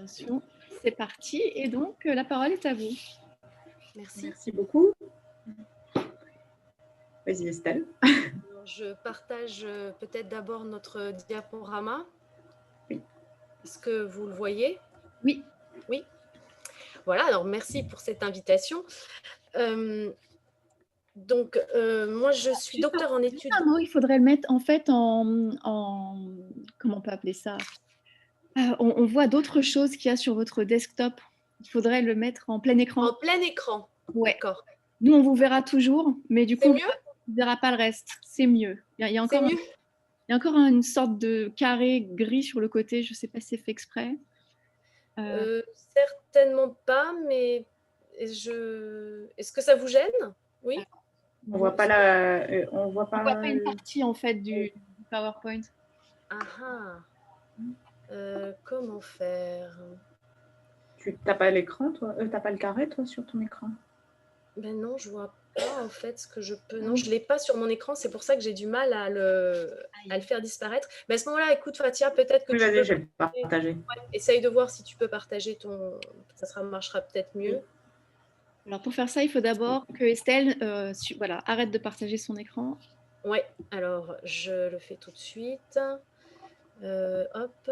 Attention, c'est parti. Et donc, la parole est à vous. Merci. Merci beaucoup. Vas-y, Estelle. Alors, je partage peut-être d'abord notre diaporama. Oui. Est-ce que vous le voyez? Oui. Oui. Voilà, alors merci pour cette invitation. Donc, moi, je suis docteur en études. Non, il faudrait le mettre en fait comment on peut appeler ça? On voit d'autres choses qu'il y a sur votre desktop. Il faudrait le mettre en plein écran. En plein écran. Ouais. D'accord. Nous, on vous verra toujours, mais du coup, C'est mieux? on ne verra pas le reste. C'est mieux. Il y a encore, C'est mieux? il y a encore une sorte de carré gris sur le côté. Je ne sais pas si c'est fait exprès. Certainement pas, mais est-ce que ça vous gêne? Oui. On voit pas la, on voit pas. On voit pas une partie en fait du PowerPoint. Ah ah. Comment faire? Tu n'as pas l'écran, toi? T'as pas le carré, toi, sur ton écran? Ben non, je vois pas en fait ce que je peux. Non, je l'ai pas sur mon écran. C'est pour ça que j'ai du mal à le faire disparaître. Mais à ce moment-là, écoute, Fatia, peut-être que Oui, tu vas-y, peux je vais partager. Ouais, essaye de voir si tu peux partager ton. Ça marchera peut-être mieux. Alors pour faire ça, il faut d'abord que Estelle voilà, arrête de partager son écran. Ouais, alors je le fais tout de suite. Hop.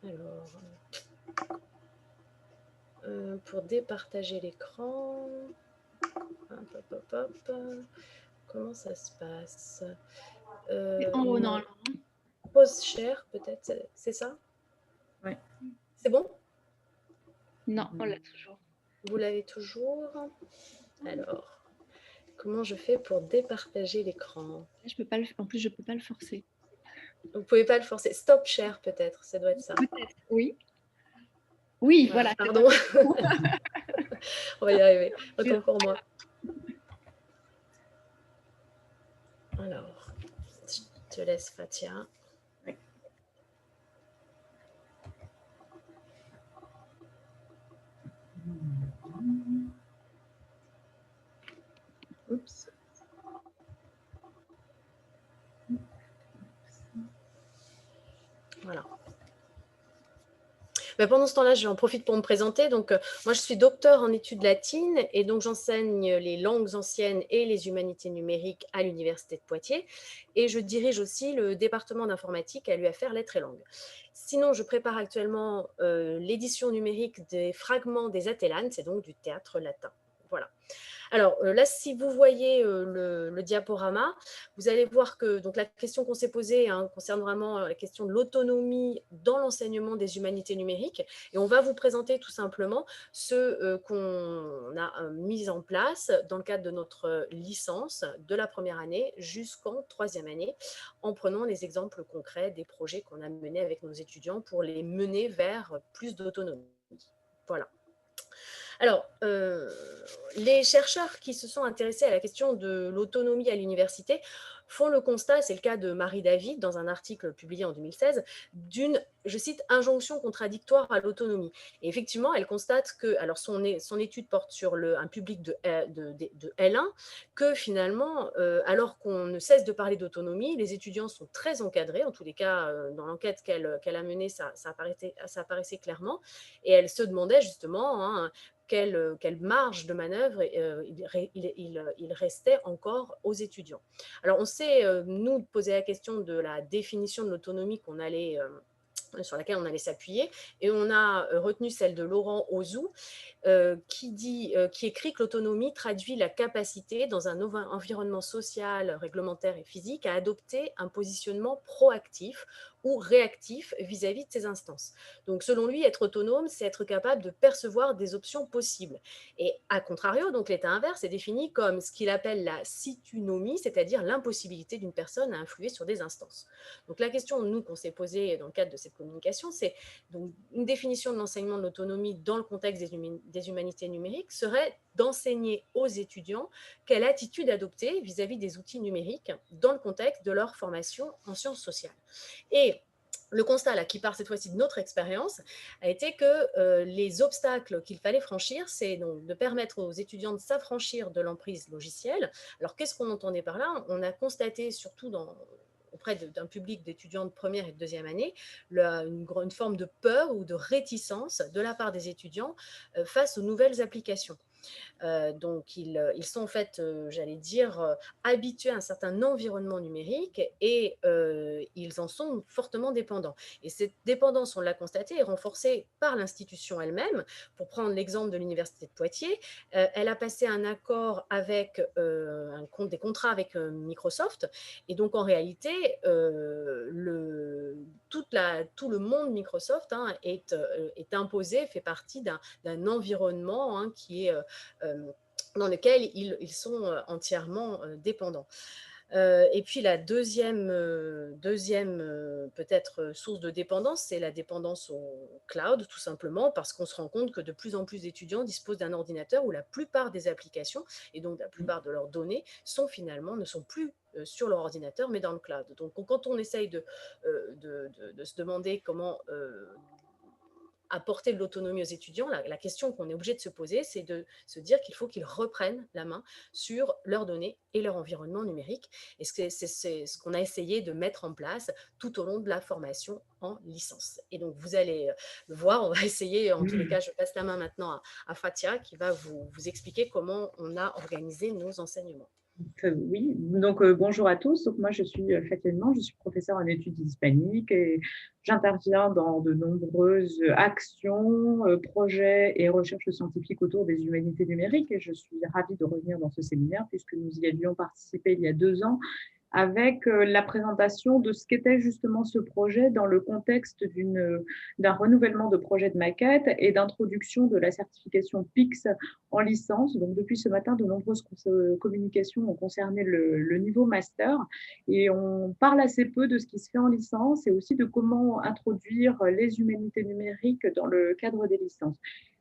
Alors, pour départager l'écran. Hop, hop, hop, hop. Comment ça se passe? En haut, normalement. Pause share, peut-être, c'est ça? Oui. C'est bon? Non, on l'a toujours. Vous l'avez toujours? Alors, comment je fais pour départager l'écran? Je peux pas en plus, je ne peux pas le forcer. Vous ne pouvez pas le forcer. Stop share, peut-être, ça doit être ça. Peut-être, oui. Oui, voilà. Pardon. On va y arriver. Autant pour moi. Alors, je te laisse, Fatia. Oui. Oups. Voilà. Mais pendant ce temps-là, j'en profite pour me présenter. Donc, moi, je suis docteur en études latines et donc j'enseigne les langues anciennes et les humanités numériques à l'Université de Poitiers. Et je dirige aussi le département d'informatique à l'UFR Lettres et Langues. Sinon, je prépare actuellement l'édition numérique des fragments des Atellanes, c'est donc du théâtre latin. Voilà. Alors là, si vous voyez le diaporama, vous allez voir que donc, la question qu'on s'est posée concerne vraiment la question de l'autonomie dans l'enseignement des humanités numériques. Et on va vous présenter tout simplement ce qu'on a mis en place dans le cadre de notre licence de la première année jusqu'en troisième année, en prenant les exemples concrets des projets qu'on a menés avec nos étudiants pour les mener vers plus d'autonomie. Voilà. Alors, les chercheurs qui se sont intéressés à la question de l'autonomie à l'université font le constat, c'est le cas de Marie David dans un article publié en 2016, d'une, je cite, injonction contradictoire à l'autonomie. Et effectivement, elle constate que, alors son étude porte sur un public de L1, que finalement, alors qu'on ne cesse de parler d'autonomie, les étudiants sont très encadrés, en tous les cas, dans l'enquête qu'elle a menée, ça apparaissait clairement, et elle se demandait justement, quelle marge de manœuvre il restait encore aux étudiants. Alors, on s'est, nous, posé la question de la définition de l'autonomie sur laquelle on allait s'appuyer, et on a retenu celle de Laurent Ozou, qui écrit que l'autonomie traduit la capacité, dans un environnement social, réglementaire et physique, à adopter un positionnement proactif ou réactif vis-à-vis de ces instances. Donc, selon lui, être autonome, c'est être capable de percevoir des options possibles. Et à contrario, donc l'état inverse est défini comme ce qu'il appelle la situnomie, c'est-à-dire l'impossibilité d'une personne à influer sur des instances. Donc, la question, nous, qu'on s'est posée dans le cadre de cette communication, c'est donc une définition de l'enseignement de l'autonomie dans le contexte des humanités numériques serait d'enseigner aux étudiants quelle attitude adopter vis-à-vis des outils numériques dans le contexte de leur formation en sciences sociales. Et le constat, là, qui part cette fois-ci de notre expérience, a été que les obstacles qu'il fallait franchir, c'est donc de permettre aux étudiants de s'affranchir de l'emprise logicielle. Alors, qu'est-ce qu'on entendait par là? On a constaté, surtout auprès d'un public d'étudiants de première et de deuxième année, une forme de peur ou de réticence de la part des étudiants face aux nouvelles applications. Donc, ils sont en fait, j'allais dire, habitués à un certain environnement numérique et ils en sont fortement dépendants. Et cette dépendance, on l'a constaté, est renforcée par l'institution elle-même. Pour prendre l'exemple de l'Université de Poitiers, elle a passé un accord avec des contrats avec Microsoft. Et donc, en réalité, tout le monde Microsoft est imposé, fait partie d'un environnement qui est dans lequel ils sont entièrement dépendants. Et puis la deuxième peut-être source de dépendance, c'est la dépendance au cloud, tout simplement, parce qu'on se rend compte que de plus en plus d'étudiants disposent d'un ordinateur où la plupart des applications, et donc la plupart de leurs données, ne sont plus sur leur ordinateur, mais dans le cloud. Donc quand on essaye de se demander comment apporter de l'autonomie aux étudiants, la question qu'on est obligé de se poser, c'est de se dire qu'il faut qu'ils reprennent la main sur leurs données et leur environnement numérique. Et c'est ce qu'on a essayé de mettre en place tout au long de la formation en licence. Et donc, vous allez le voir, on va essayer, en tous les cas, je passe la main maintenant à Fatia qui va vous expliquer comment on a organisé nos enseignements. Oui, donc bonjour à tous. Donc, moi, je suis Fatia Edman, je suis professeure en études hispaniques et j'interviens dans de nombreuses actions, projets et recherches scientifiques autour des humanités numériques. Et je suis ravie de revenir dans ce séminaire puisque nous y avions participé il y a 2 ans avec la présentation de ce qu'était justement ce projet dans le contexte d'un renouvellement de projet de maquette et d'introduction de la certification PIX en licence. Donc, depuis ce matin, de nombreuses communications ont concerné le niveau master et on parle assez peu de ce qui se fait en licence et aussi de comment introduire les humanités numériques dans le cadre des licences.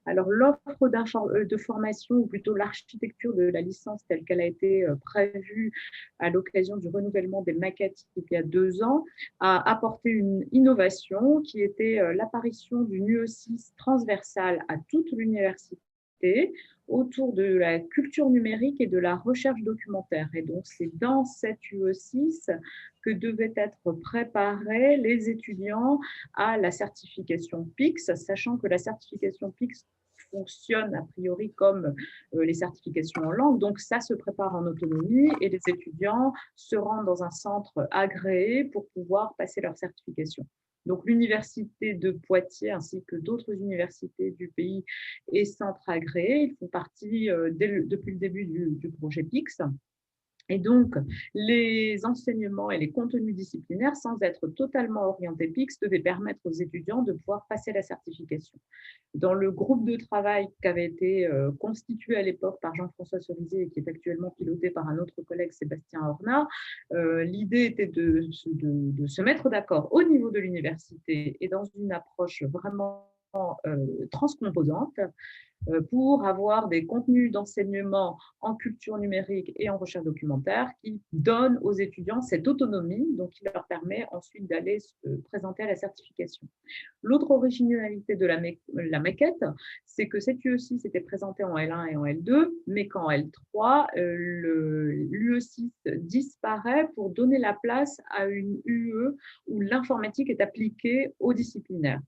Alors, l'offre de formation, ou plutôt l'architecture de la licence telle qu'elle a été prévue à l'occasion du renouvellement des maquettes il y a 2 ans, a apporté une innovation qui était l'apparition d'une UE6 transversale à toute l'université autour de la culture numérique et de la recherche documentaire. Et donc, c'est dans cette UE6 que devaient être préparés les étudiants à la certification PIX, sachant que la certification PIX fonctionne a priori comme les certifications en langue. Donc, ça se prépare en autonomie et les étudiants se rendent dans un centre agréé pour pouvoir passer leur certification. Donc, l'université de Poitiers ainsi que d'autres universités du pays et centres agréés, ils font partie depuis le début du projet PIX. Et donc, les enseignements et les contenus disciplinaires, sans être totalement orientés PIX, devaient permettre aux étudiants de pouvoir passer la certification. Dans le groupe de travail qui avait été constitué à l'époque par Jean-François Cerizet et qui est actuellement piloté par un autre collègue, Sébastien Horna, l'idée était de se mettre d'accord au niveau de l'université et dans une approche vraiment transcomposante pour avoir des contenus d'enseignement en culture numérique et en recherche documentaire qui donnent aux étudiants cette autonomie, donc qui leur permet ensuite d'aller se présenter à la certification. L'autre originalité de la maquette, c'est que cette UE6 était présentée en L1 et en L2, mais qu'en L3, l'UE6 disparaît pour donner la place à une UE où l'informatique est appliquée aux disciplinaires.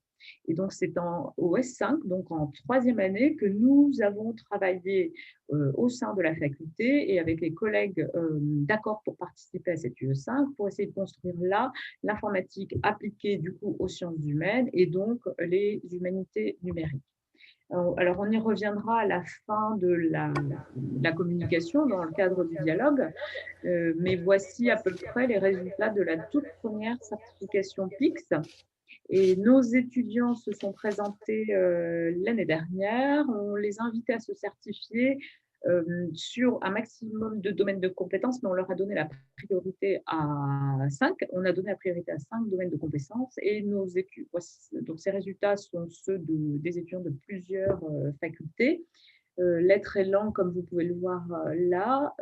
Et donc, c'est au S5, donc en 3e année, que nous avons travaillé au sein de la faculté et avec les collègues d'accord pour participer à cette UE5 pour essayer de construire là l'informatique appliquée du coup aux sciences humaines et donc les humanités numériques. Alors, on y reviendra à la fin de la communication dans le cadre du dialogue, mais voici à peu près les résultats de la toute première certification PIX. Et nos étudiants se sont présentés l'année dernière. On les a invités à se certifier sur un maximum de domaines de compétences, mais on leur a donné la priorité à 5. On a donné la priorité à 5 domaines de compétences et donc ces résultats sont ceux des étudiants de plusieurs facultés. Lettres et langues, comme vous pouvez le voir là.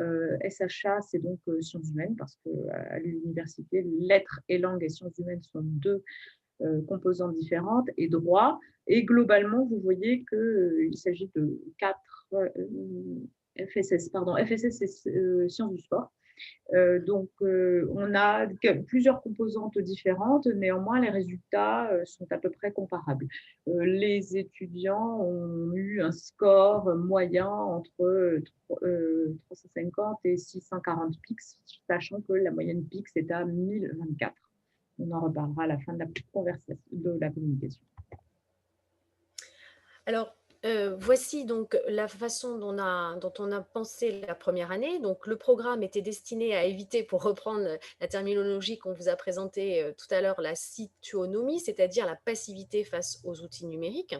SHA, c'est donc sciences humaines, parce qu'à l'université, lettres et langues et sciences humaines sont deux composantes différentes, et droit. Et globalement, vous voyez qu'il s'agit de 4 FSS, c'est sciences du sport. On a plusieurs composantes différentes, néanmoins, les résultats sont à peu près comparables. Les étudiants ont eu un score moyen entre 350 et 640 pics, sachant que la moyenne PIX est à 1024. On en reparlera à la fin de la conversation, de la communication. Alors, voici donc la façon dont on a pensé la première année. Donc, le programme était destiné à éviter, pour reprendre la terminologie qu'on vous a présentée tout à l'heure, la situonomie, c'est-à-dire la passivité face aux outils numériques.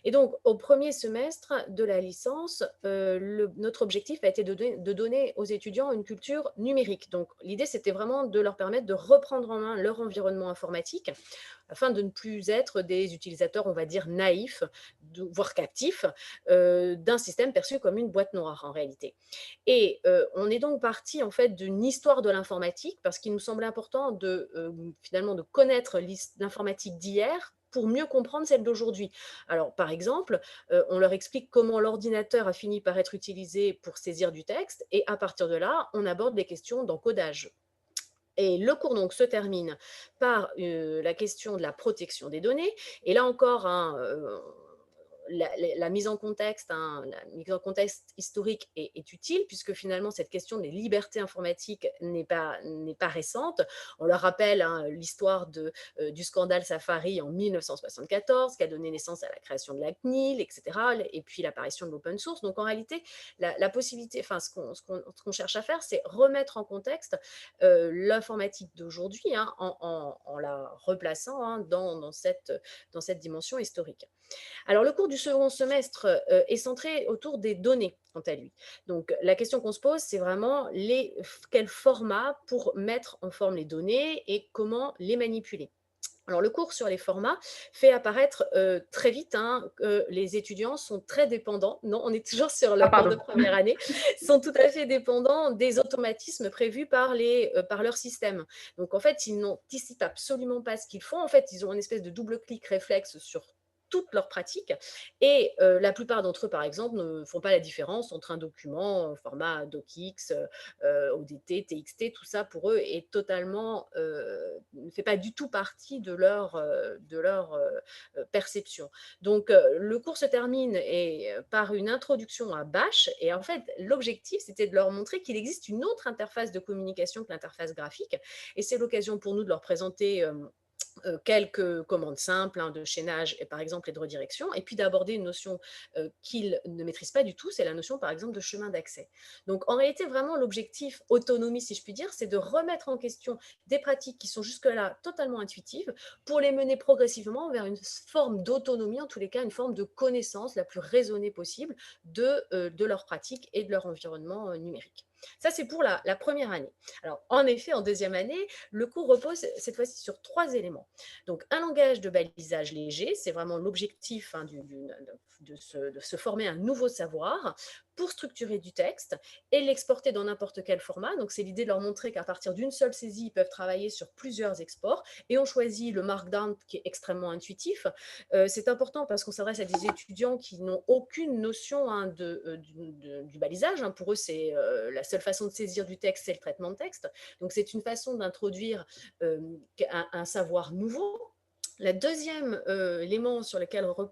Et donc, au premier semestre de la licence, notre objectif a été de donner aux étudiants une culture numérique. Donc, l'idée, c'était vraiment de leur permettre de reprendre en main leur environnement informatique afin de ne plus être des utilisateurs, on va dire, naïfs, voire captifs, d'un système perçu comme une boîte noire en réalité. Et on est donc parti en fait d'une histoire de l'informatique parce qu'il nous semblait important finalement de connaître l'informatique d'hier pour mieux comprendre celle d'aujourd'hui. Alors, par exemple, on leur explique comment l'ordinateur a fini par être utilisé pour saisir du texte, et à partir de là, on aborde des questions d'encodage. Et le cours donc se termine par la question de la protection des données. Et là encore, la mise en contexte, la mise en contexte historique est utile, puisque finalement cette question des libertés informatiques n'est pas récente. On leur rappelle l'histoire du scandale Safari en 1974, qui a donné naissance à la création de la CNIL, etc., et puis l'apparition de l'open source. Donc en réalité, la possibilité, enfin ce qu'on cherche à faire, c'est remettre en contexte l'informatique d'aujourd'hui, en la replaçant dans cette dimension historique. Alors, le cours du second semestre est centré autour des données, quant à lui. Donc, la question qu'on se pose, c'est vraiment quel format pour mettre en forme les données et comment les manipuler. Alors, le cours sur les formats fait apparaître très vite que les étudiants sont très dépendants, non, on est toujours sur le cours de première année, sont tout à fait dépendants des automatismes prévus par leur système. Donc, en fait, ils n'anticipent absolument pas ce qu'ils font. En fait, ils ont une espèce de double-clic réflexe sur toutes leurs pratiques, et la plupart d'entre eux, par exemple, ne font pas la différence entre un document au format docx, ODT, TXT, tout ça pour eux est totalement, ne fait pas du tout partie de leur perception. Donc, le cours se termine par une introduction à Bash, et en fait, l'objectif, c'était de leur montrer qu'il existe une autre interface de communication que l'interface graphique, et c'est l'occasion pour nous de leur présenter quelques commandes simples de chaînage, et par exemple, et de redirection, et puis d'aborder une notion qu'ils ne maîtrisent pas du tout, c'est la notion, par exemple, de chemin d'accès. Donc, en réalité, vraiment, l'objectif autonomie, si je puis dire, c'est de remettre en question des pratiques qui sont jusque-là totalement intuitives pour les mener progressivement vers une forme d'autonomie, en tous les cas, une forme de connaissance la plus raisonnée possible de leurs pratiques et de leur environnement numérique. Ça, c'est pour la première année. Alors, en effet, en deuxième année, le cours repose cette fois-ci sur 3 éléments. Donc, un langage de balisage léger, c'est vraiment l'objectif de se former un nouveau savoir pour structurer du texte et l'exporter dans n'importe quel format. Donc, c'est l'idée de leur montrer qu'à partir d'une seule saisie, ils peuvent travailler sur plusieurs exports, et on choisit le Markdown qui est extrêmement intuitif. C'est important parce qu'on s'adresse à des étudiants qui n'ont aucune notion du balisage. Pour eux, c'est la seule façon de saisir du texte, c'est le traitement de texte. Donc, c'est une façon d'introduire un savoir nouveau. Le deuxième élément sur lequel repose